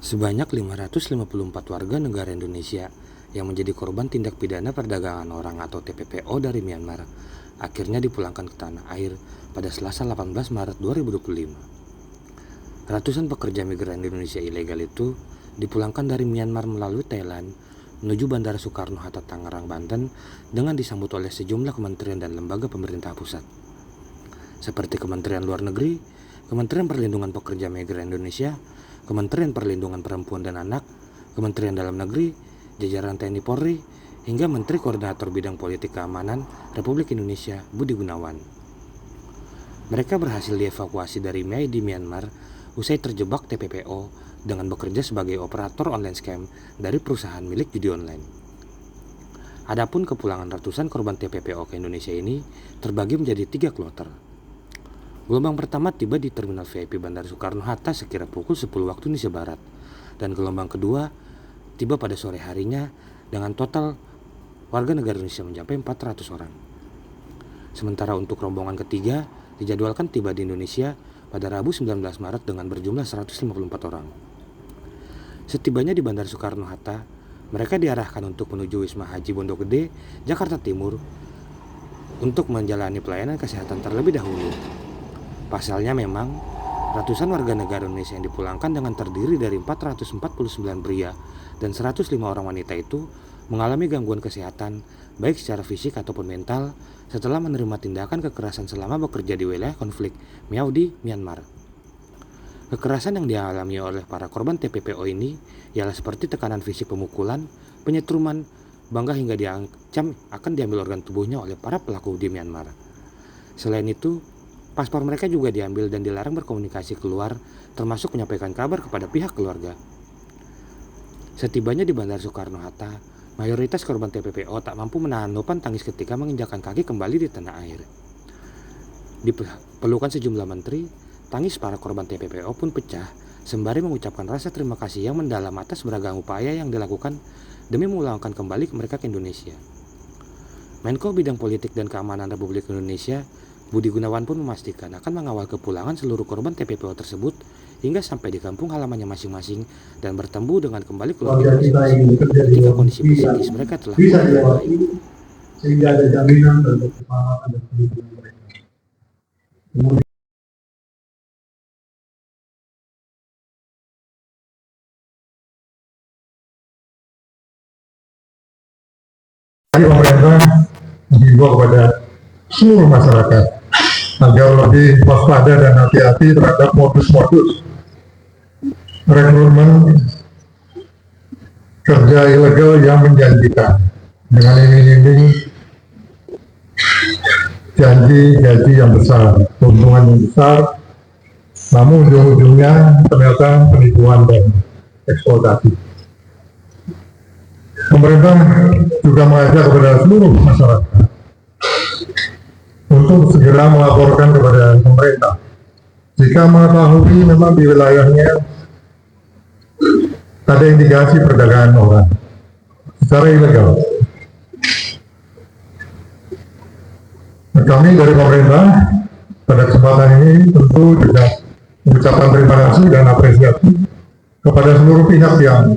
Sebanyak 554 warga negara Indonesia yang menjadi korban tindak pidana perdagangan orang atau TPPO dari Myanmar akhirnya dipulangkan ke tanah air pada Selasa 18 Maret 2025. Ratusan pekerja migran Indonesia ilegal itu dipulangkan dari Myanmar melalui Thailand menuju Bandara Soekarno-Hatta Tangerang, Banten dengan disambut oleh sejumlah kementerian dan lembaga pemerintah pusat seperti Kementerian Luar Negeri, Kementerian Perlindungan Pekerja Migran Indonesia, Kementerian Perlindungan Perempuan dan Anak, Kementerian Dalam Negeri, jajaran TNI Polri, hingga Menteri Koordinator Bidang Politik Keamanan Republik Indonesia Budi Gunawan. Mereka berhasil dievakuasi dari Mei di Myanmar usai terjebak TPPO dengan bekerja sebagai operator online scam dari perusahaan milik judi online. Adapun kepulangan ratusan korban TPPO ke Indonesia ini terbagi menjadi 3 kloter. Gelombang pertama tiba di Terminal VIP Bandara Soekarno-Hatta sekira pukul 10 waktu Indonesia Barat, dan gelombang kedua tiba pada sore harinya dengan total warga negara Indonesia mencapai 400 orang. Sementara untuk rombongan ketiga dijadwalkan tiba di Indonesia pada Rabu 19 Maret dengan berjumlah 154 orang. Setibanya di Bandara Soekarno-Hatta, mereka diarahkan untuk menuju Wisma Haji Pondok Gede, Jakarta Timur untuk menjalani pelayanan kesehatan terlebih dahulu. Pasalnya memang ratusan warga negara Indonesia yang dipulangkan dengan terdiri dari 449 pria dan 105 orang wanita itu mengalami gangguan kesehatan baik secara fisik ataupun mental setelah menerima tindakan kekerasan selama bekerja di wilayah konflik Miao di Myanmar. Kekerasan yang dialami oleh para korban TPPO ini ialah seperti tekanan fisik, pemukulan, penyetruman, bahkan hingga diancam akan diambil organ tubuhnya oleh para pelaku di Myanmar. Selain itu, paspor mereka juga diambil dan dilarang berkomunikasi keluar, termasuk menyampaikan kabar kepada pihak keluarga. Setibanya di Bandara Soekarno-Hatta, mayoritas korban TPPO tak mampu menahan luapan tangis ketika menginjakkan kaki kembali di tanah air. Di pelukan sejumlah menteri, tangis para korban TPPO pun pecah, sembari mengucapkan rasa terima kasih yang mendalam atas beragam upaya yang dilakukan demi memulangkan kembali mereka ke Indonesia. Menko Bidang Politik dan Keamanan Republik Indonesia Budi Gunawan pun memastikan akan mengawal kepulangan seluruh korban TPPO tersebut hingga sampai di kampung halamannya masing-masing dan bertemu dengan kembali keluarga masing-masing ketika kondisi psikis mereka telah membaik. Sehingga ada jaminan dan keselamatan dan perlindungan mereka. Kemudian pemerintah mengimbau kepada seluruh masyarakat agar lebih waspada dan hati-hati terhadap modus-modus rekrutmen kerja ilegal yang menjanjikan dengan iming-iming janji gaji yang besar, keuntungan yang besar, namun ujung-ujungnya ternyata penipuan dan eksploitasi. Pemerintah juga mengajak kepada seluruh masyarakat untuk segera melaporkan kepada pemerintah jika mengetahui memang di wilayahnya ada indikasi perdagangan orang secara ilegal. Kami dari pemerintah pada kesempatan ini tentu juga mengucapkan terima kasih dan apresiasi kepada seluruh pihak yang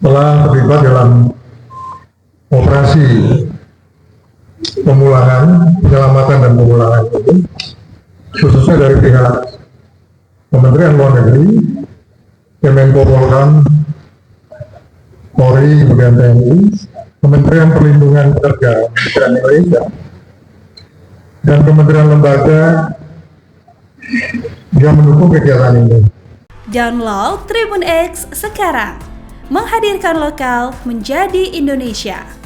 telah terlibat dalam operasi penyelamatan dan pemulangan ini, khususnya dari pihak Kementerian Luar Negeri, Kemenko Polhukam, Polri, kemudian TNI, Kementerian Perlindungan Pekerja Migran Indonesia, dan kementerian lembaga yang mendukung kegiatan ini. Download Tribun X sekarang, menghadirkan lokal menjadi Indonesia.